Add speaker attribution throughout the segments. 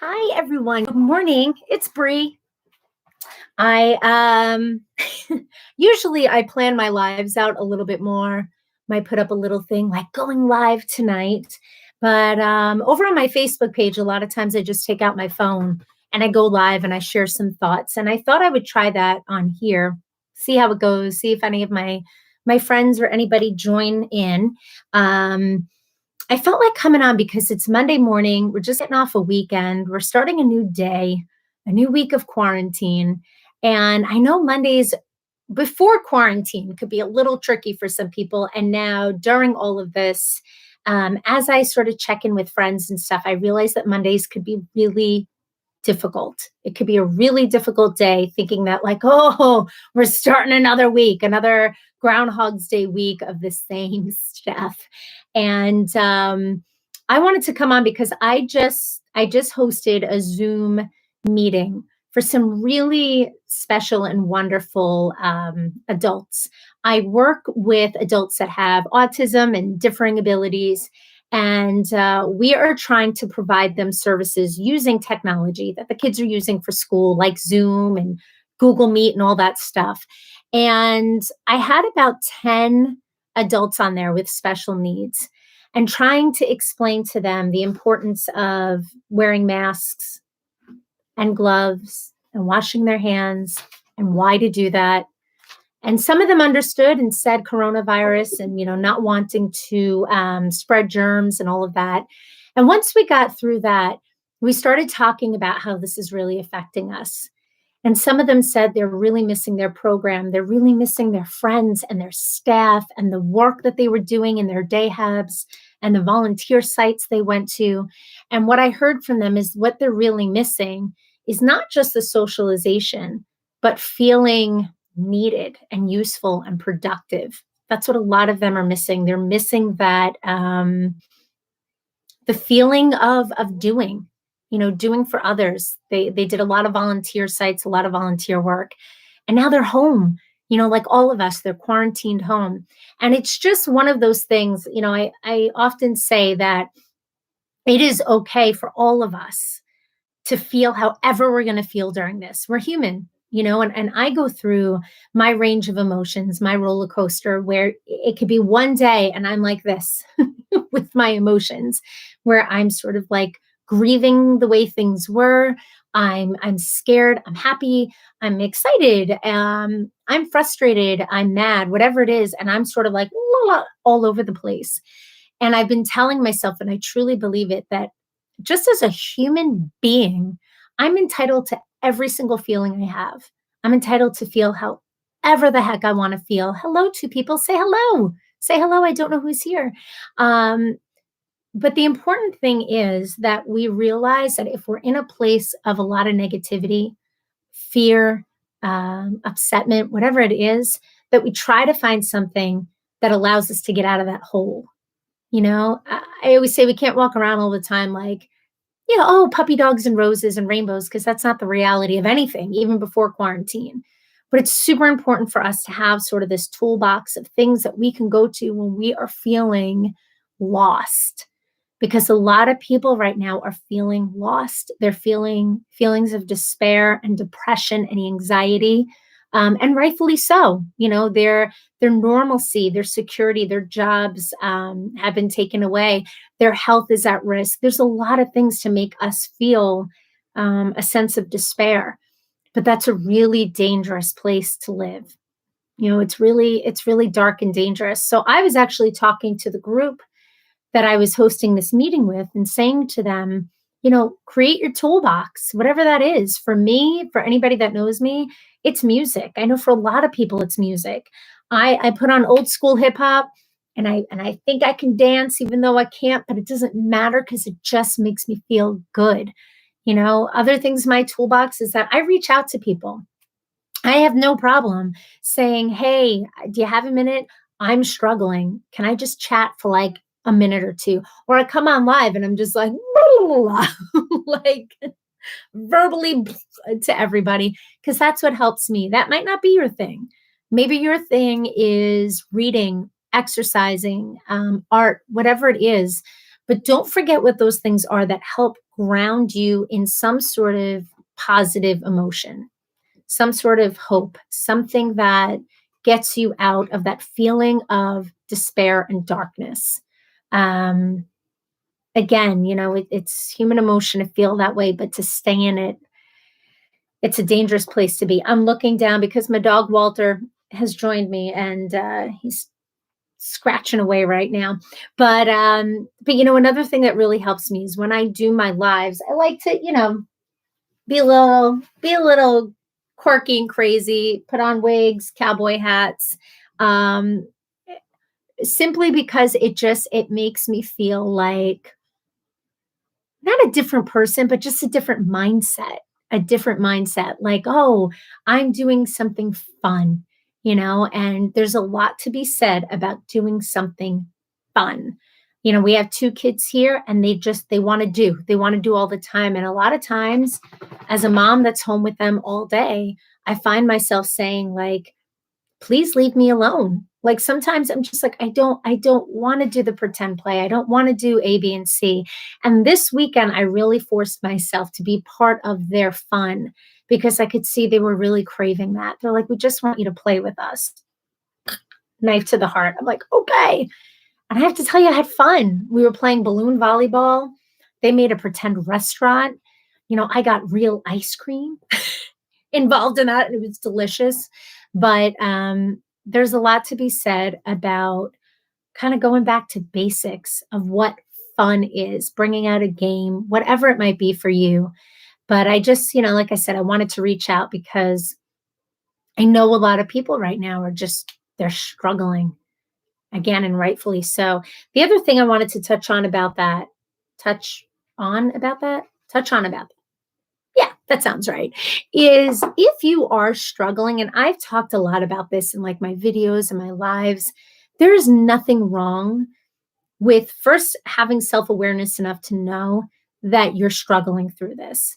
Speaker 1: Hi everyone. Good morning. It's Bree. I usually I plan my lives out a little bit more. Might put up a little thing like going live tonight. But over on my Facebook page, a lot of times I just take out my phone and I go live and I share some thoughts. And I thought I would try that on here, see how it goes, see if any of my friends or anybody join in. Um, I felt like coming on because it's Monday morning. We're just getting off a weekend. We're starting a new day, a new week of quarantine. And I know Mondays before quarantine could be a little tricky for some people. And now during all of this, as I sort of check in with friends and stuff, I realize that Mondays could be really difficult. It could be a really difficult day thinking that, like, oh, we're starting another week, another Groundhog's Day week of the same stuff. And I wanted to come on because I just hosted a Zoom meeting for some really special and wonderful adults. I work with adults that have autism and differing abilities, and we are trying to provide them services using technology that the kids are using for school, like Zoom and Google Meet and all that stuff. And I had about 10 adults on there with special needs and trying to explain to them the importance of wearing masks and gloves and washing their hands and why to do that. And some of them understood and said coronavirus and, not wanting to spread germs and all of that. And once we got through that, we started talking about how this is really affecting us. And some of them said they're really missing their program. They're really missing their friends and their staff and the work that they were doing in their day hubs and the volunteer sites they went to. And what I heard from them is what they're really missing is not just the socialization, but feeling needed and useful and productive. That's what a lot of them are missing. They're missing that the feeling of doing, doing for others. They did a lot of volunteer sites, a lot of volunteer work, and now they're home. Like all of us, they're quarantined home, and it's just one of those things. I often say that it is okay for all of us to feel however we're going to feel during this. We're human, and I go through my range of emotions, my roller coaster, where it could be one day and I'm like this with my emotions, where I'm sort of like grieving the way things were. I'm scared, I'm happy, I'm excited, I'm frustrated, I'm mad, whatever it is, and I'm sort of like la, la, all over the place. And I've been telling myself, and I truly believe it, that just as a human being, I'm entitled to every single feeling I have. I'm entitled to feel however the heck I want to feel. Hello to people. Say hello. Say hello. I don't know who's here. Um, but the important thing is that we realize that if we're in a place of a lot of negativity, fear, upsetment, whatever it is, that we try to find something that allows us to get out of that hole. I always say we can't walk around all the time like, oh, puppy dogs and roses and rainbows, because that's not the reality of anything, even before quarantine. But it's super important for us to have sort of this toolbox of things that we can go to when we are feeling lost. Because a lot of people right now are feeling lost. They're feeling feelings of despair and depression and anxiety, and rightfully so. Their normalcy, their security, their jobs have been taken away. Their health is at risk. There's a lot of things to make us feel a sense of despair, but that's a really dangerous place to live. It's really dark and dangerous. So I was actually talking to the group that I was hosting this meeting with and saying to them, create your toolbox, whatever that is. For me, for anybody that knows me, it's music. I know for a lot of people, it's music. I put on old school hip hop and I think I can dance even though I can't, but it doesn't matter because it just makes me feel good. Other things in my toolbox is that I reach out to people. I have no problem saying, hey, do you have a minute? I'm struggling. Can I just chat for like a minute or two? Or I come on live and I'm just like, like verbally to everybody, because that's what helps me. That might not be your thing. Maybe your thing is reading, exercising, art, whatever it is. But don't forget what those things are that help ground you in some sort of positive emotion, some sort of hope, something that gets you out of that feeling of despair and darkness. Um, Again, it's human emotion to feel that way, but to stay in it, it's a dangerous place to be. I'm looking down because my dog Walter has joined me, and he's scratching away right now. But another thing that really helps me is when I do my lives, I like to, be a little quirky and crazy, put on wigs, cowboy hats. Um, Simply because it makes me feel like not a different person, but just a different mindset, a different mindset. Like, oh, I'm doing something fun, and there's a lot to be said about doing something fun. We have two kids here and they want to do all the time. And a lot of times, as a mom that's home with them all day, I find myself saying, like, please leave me alone. Like sometimes I'm just like, I don't want to do the pretend play. I don't want to do A, B, and C. And this weekend, I really forced myself to be part of their fun because I could see they were really craving that. They're like, we just want you to play with us. Knife to the heart. I'm like, okay. And I have to tell you, I had fun. We were playing balloon volleyball. They made a pretend restaurant. I got real ice cream involved in that. And it was delicious. But there's a lot to be said about kind of going back to basics of what fun is, bringing out a game, whatever it might be for you. But I just, like I said, I wanted to reach out because I know a lot of people right now they're struggling again, and rightfully so. The other thing I wanted to touch on about that, yeah, that sounds right. Is if you are struggling, and I've talked a lot about this in like my videos and my lives, there is nothing wrong with first having self awareness enough to know that you're struggling through this.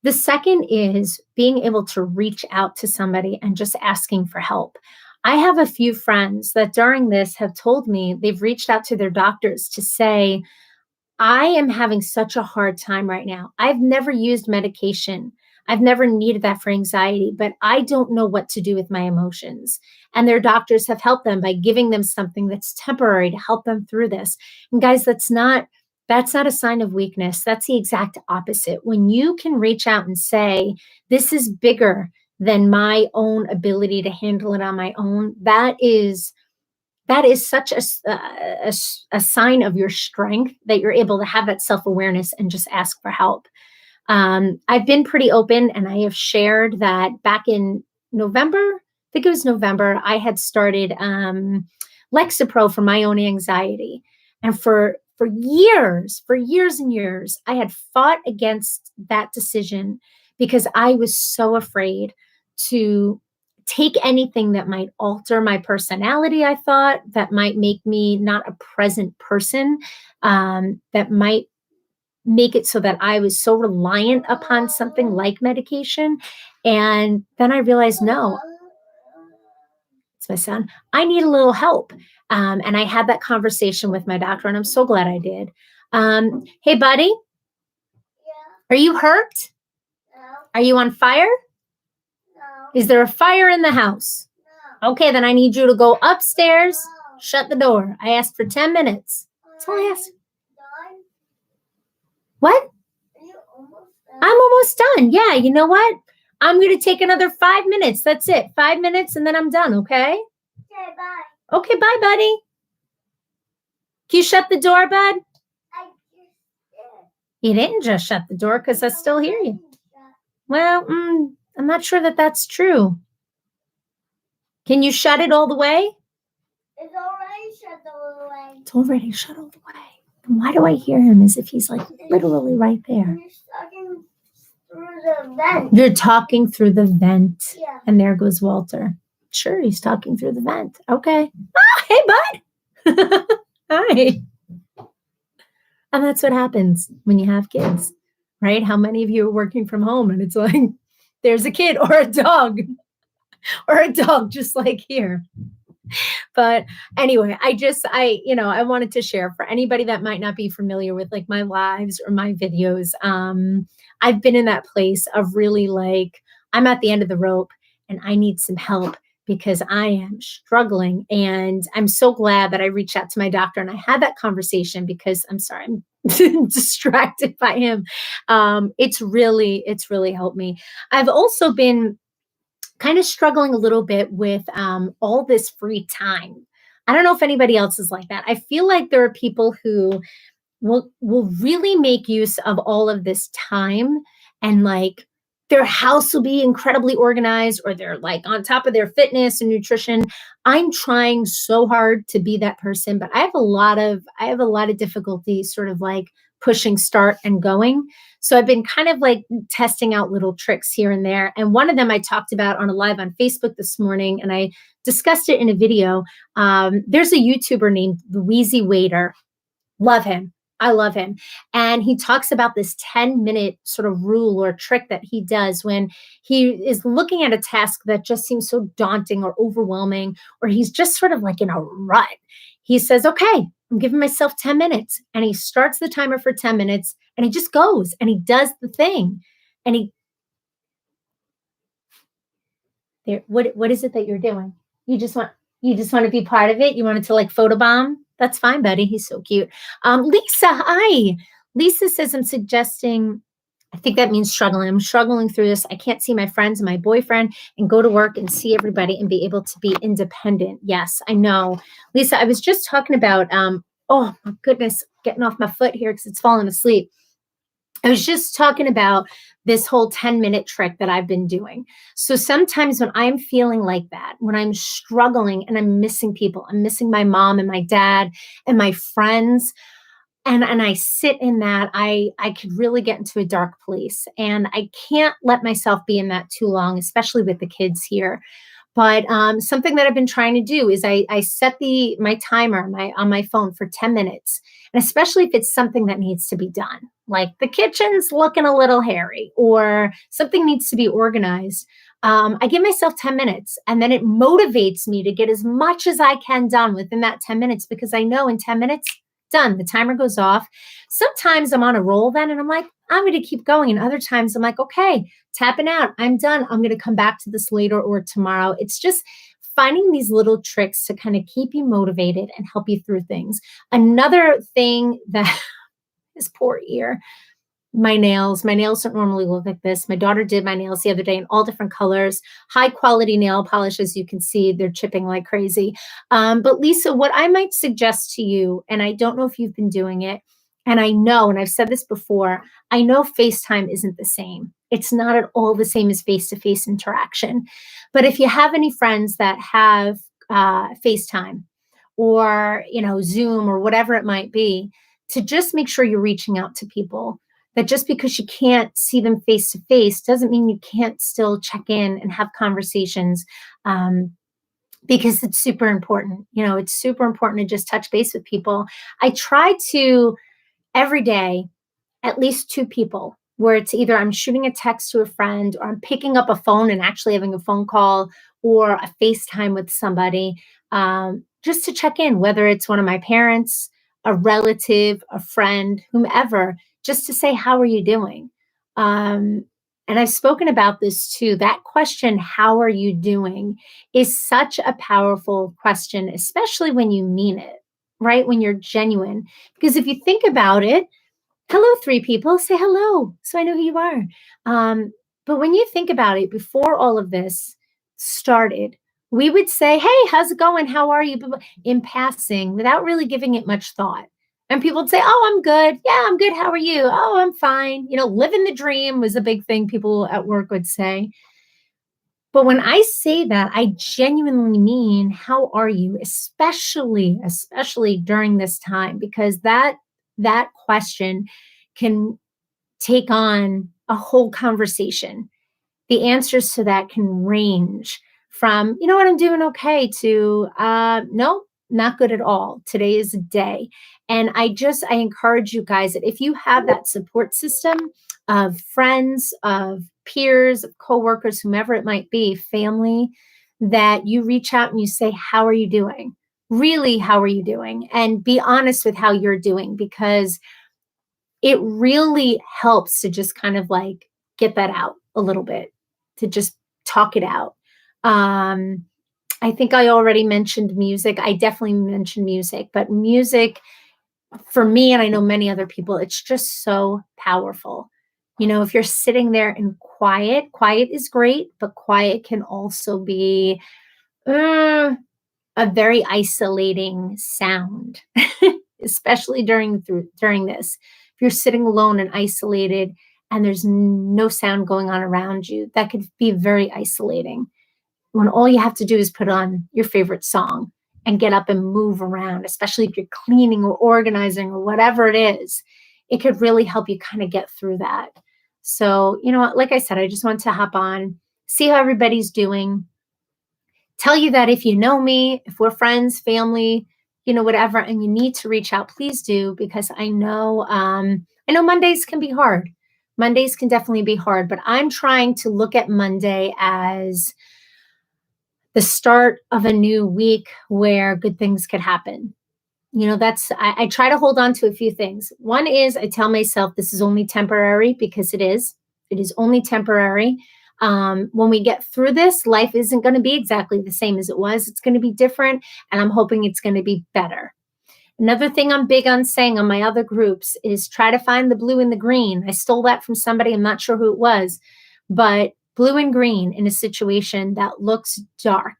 Speaker 1: The second is being able to reach out to somebody and just asking for help. I have a few friends that during this have told me they've reached out to their doctors to say, I am having such a hard time right now. I've never used medication. I've never needed that for anxiety, but I don't know what to do with my emotions. And their doctors have helped them by giving them something that's temporary to help them through this. And guys, that's not a sign of weakness. That's the exact opposite. When you can reach out and say, this is bigger than my own ability to handle it on my own, that is such a sign of your strength that you're able to have that self-awareness and just ask for help. I've been pretty open and I have shared that back in November, I think it was November, I had started Lexapro for my own anxiety. And for years and years, I had fought against that decision because I was so afraid to take anything that might alter my personality, I thought, that might make me not a present person, that might make it so that I was so reliant upon something like medication. And then I realized, no, it's my son. I need a little help. And I had that conversation with my doctor, and I'm so glad I did. Hey, buddy, are you hurt? Are you on fire? Is there a fire in the house? Okay, then I need you to go upstairs, shut the door. I asked for 10 minutes. That's all I asked. What? I'm almost done. Yeah, you know what? I'm going to take another 5 minutes. That's it. 5 minutes and then I'm done, okay?
Speaker 2: Okay, bye.
Speaker 1: Okay, bye, buddy. Can you shut the door, bud?
Speaker 2: I just did.
Speaker 1: You didn't just shut the door because I still hear you. Well, I'm not sure that that's true. Can you shut it all the way?
Speaker 2: It's already shut all the way.
Speaker 1: It's already shut all the way. Then why do I hear him as if he's like literally right there?
Speaker 2: You're talking through the vent.
Speaker 1: You're talking through the vent.
Speaker 2: Yeah.
Speaker 1: And there goes Walter. Sure, he's talking through the vent. Okay. Hey, bud. Hi. And that's what happens when you have kids, right? How many of you are working from home and it's like, there's a kid or a dog just like here. But anyway, I wanted to share for anybody that might not be familiar with like my lives or my videos. I've been in that place of really like, I'm at the end of the rope and I need some help because I am struggling. And I'm so glad that I reached out to my doctor and I had that conversation because I'm sorry, I'm distracted by him. It's really helped me. I've also been kind of struggling a little bit with all this free time. I don't know if anybody else is like that. I feel like there are people who will really make use of all of this time and like their house will be incredibly organized or they're like on top of their fitness and nutrition. I'm trying so hard to be that person, but I have a lot of difficulty sort of like pushing start and going. So I've been kind of like testing out little tricks here and there. And one of them I talked about on a live on Facebook this morning, and I discussed it in a video. There's a YouTuber named Louise Waiter. Love him. I love him. And he talks about this 10-minute sort of rule or trick that he does when he is looking at a task that just seems so daunting or overwhelming, or he's just sort of like in a rut. He says, okay, I'm giving myself 10 minutes. And he starts the timer for 10 minutes and he just goes and he does the thing. And he, there, what is it that you're doing? You just want to be part of it. You wanted to like photobomb. That's fine, buddy. He's so cute. Lisa, hi. Lisa says I'm suggesting. I think that means struggling. I'm struggling through this. I can't see my friends and my boyfriend and go to work and see everybody and be able to be independent. Yes, I know. Lisa, I was just talking about, oh my goodness, getting off my foot here because it's falling asleep. I was just talking about this whole 10-minute trick that I've been doing. So sometimes when I'm feeling like that, when I'm struggling and I'm missing people, I'm missing my mom and my dad and my friends, and I sit in that, I could really get into a dark place. And I can't let myself be in that too long, especially with the kids here. But something that I've been trying to do is I set my timer on my phone for 10 minutes. And especially if it's something that needs to be done, like the kitchen's looking a little hairy or something needs to be organized. I give myself 10 minutes and then it motivates me to get as much as I can done within that 10 minutes because I know in 10 minutes, done. The timer goes off. Sometimes I'm on a roll then and I'm like, I'm going to keep going. And other times I'm like, okay, tapping out. I'm done. I'm going to come back to this later or tomorrow. It's just finding these little tricks to kind of keep you motivated and help you through things. Another thing that his poor ear, my nails don't normally look like this. My daughter did my nails the other day in all different colors, high quality nail polish. As you can see, they're chipping like crazy. But Lisa, what I might suggest to you, and I don't know if you've been doing it, and I know, and I've said this before, I know FaceTime isn't the same. It's not at all the same as face-to-face interaction. But if you have any friends that have FaceTime or, Zoom or whatever it might be, to just make sure you're reaching out to people, that just because you can't see them face to face doesn't mean you can't still check in and have conversations, because it's super important. It's super important to just touch base with people. I try to every day, at least two people, where it's either I'm shooting a text to a friend or I'm picking up a phone and actually having a phone call or a FaceTime with somebody, just to check in, whether it's one of my parents, a relative, a friend, whomever, just to say, how are you doing? And I've spoken about this too. That question, how are you doing, is such a powerful question, especially when you mean it, right? When you're genuine. Because if you think about it, hello, three people, say hello so I know who you are. But when you think about it, before all of this started, we would say, hey, how's it going? How are you? In passing, without really giving it much thought. And people would say, oh, I'm good. Yeah, I'm good. How are you? Oh, I'm fine. Living the dream was a big thing people at work would say. But when I say that, I genuinely mean, how are you? Especially during this time, because that question can take on a whole conversation. The answers to that can range from, you know what, I'm doing okay, to no, not good at all. Today is a day. And I encourage you guys that if you have that support system of friends, of peers, of coworkers, whomever it might be, family, that you reach out and you say, how are you doing? Really, how are you doing? And be honest with how you're doing, because it really helps to just kind of like get that out a little bit, to just talk it out. Um, I think I already mentioned music. I definitely mentioned music, but music for me, and I know many other people, it's just so powerful. If you're sitting there in quiet, quiet is great, but quiet can also be uh, a very isolating sound, especially during this. If you're sitting alone and isolated and there's no sound going on around you, that could be very isolating. When all you have to do is put on your favorite song and get up and move around, especially if you're cleaning or organizing or whatever it is, it could really help you kind of get through that. So, what, like I said, I just want to hop on, see how everybody's doing, tell you that if you know me, if we're friends, family, whatever, and you need to reach out, please do, because I know Mondays can be hard. Mondays can definitely be hard, but I'm trying to look at Monday as the start of a new week where good things could happen. I try to hold on to a few things. One is I tell myself this is only temporary, because it is. It is only temporary. When we get through this, life isn't going to be exactly the same as it was. It's going to be different, and I'm hoping it's going to be better. Another thing I'm big on saying on my other groups is try to find the blue and the green. I stole that from somebody. I'm not sure who it was, but blue and green in a situation that looks dark.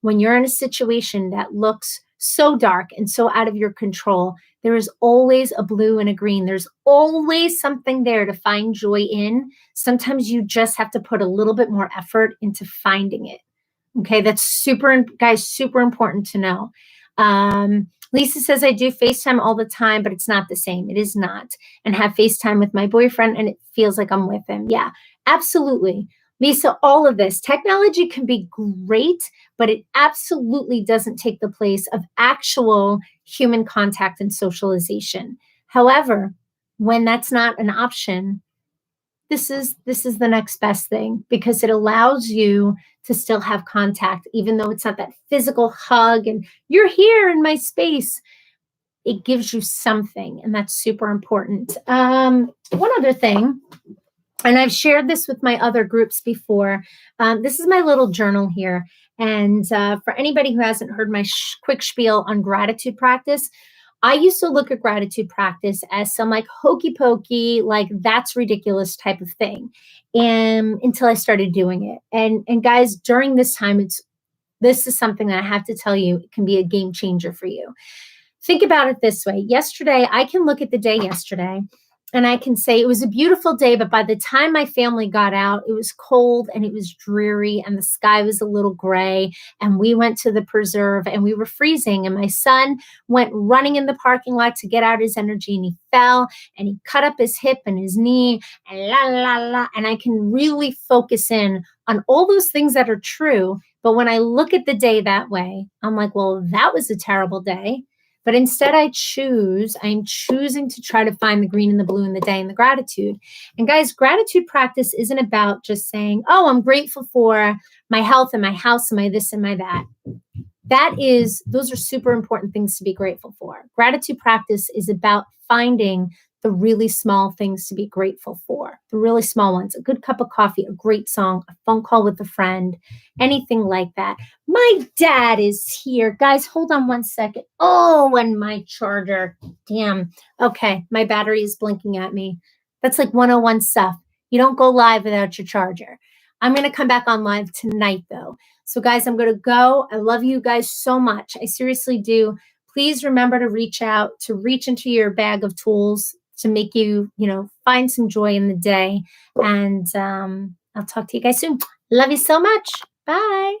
Speaker 1: When you're in a situation that looks so dark and so out of your control, there is always a blue and a green. There's always something there to find joy in. Sometimes you just have to put a little bit more effort into finding it. Okay, that's super important to know. Lisa says, I do FaceTime all the time, but it's not the same. It is not. And have FaceTime with my boyfriend, and it feels like I'm with him. Yeah, absolutely. Lisa, all of this technology can be great, but it absolutely doesn't take the place of actual human contact and socialization. However, when that's not an option, this is the next best thing, because it allows you to still have contact, even though it's not that physical hug and you're here in my space. It gives you something, and that's super important. One other thing, and I've shared this with my other groups before. This is my little journal here. And for anybody who hasn't heard my quick spiel on gratitude practice, I used to look at gratitude practice as some like hokey pokey, like that's ridiculous type of thing. And until I started doing it. And guys, during this time, this is something that I have to tell you, it can be a game changer for you. Think about it this way. Yesterday, I can look at the day yesterday and I can say it was a beautiful day, but by the time my family got out, it was cold and it was dreary and the sky was a little gray. And we went to the preserve and we were freezing. And my son went running in the parking lot to get out his energy, and he fell and he cut up his hip and his knee and la, la, la. And I can really focus in on all those things that are true. But when I look at the day that way, I'm like, well, that was a terrible day. But instead I'm choosing to try to find the green and the blue in the day and the gratitude. And guys, gratitude practice isn't about just saying, oh, I'm grateful for my health and my house and my this and my that. Those are super important things to be grateful for. Gratitude practice is about finding the really small things to be grateful for, the really small ones, a good cup of coffee, a great song, a phone call with a friend, anything like that. My dad is here. Guys, hold on one second. Oh, and my charger. Damn. Okay, my battery is blinking at me. That's like 101 stuff. You don't go live without your charger. I'm going to come back on live tonight, though. So, guys, I'm going to go. I love you guys so much. I seriously do. Please remember to reach out, to reach into your bag of tools to make you, find some joy in the day. And I'll talk to you guys soon. Love you so much. Bye.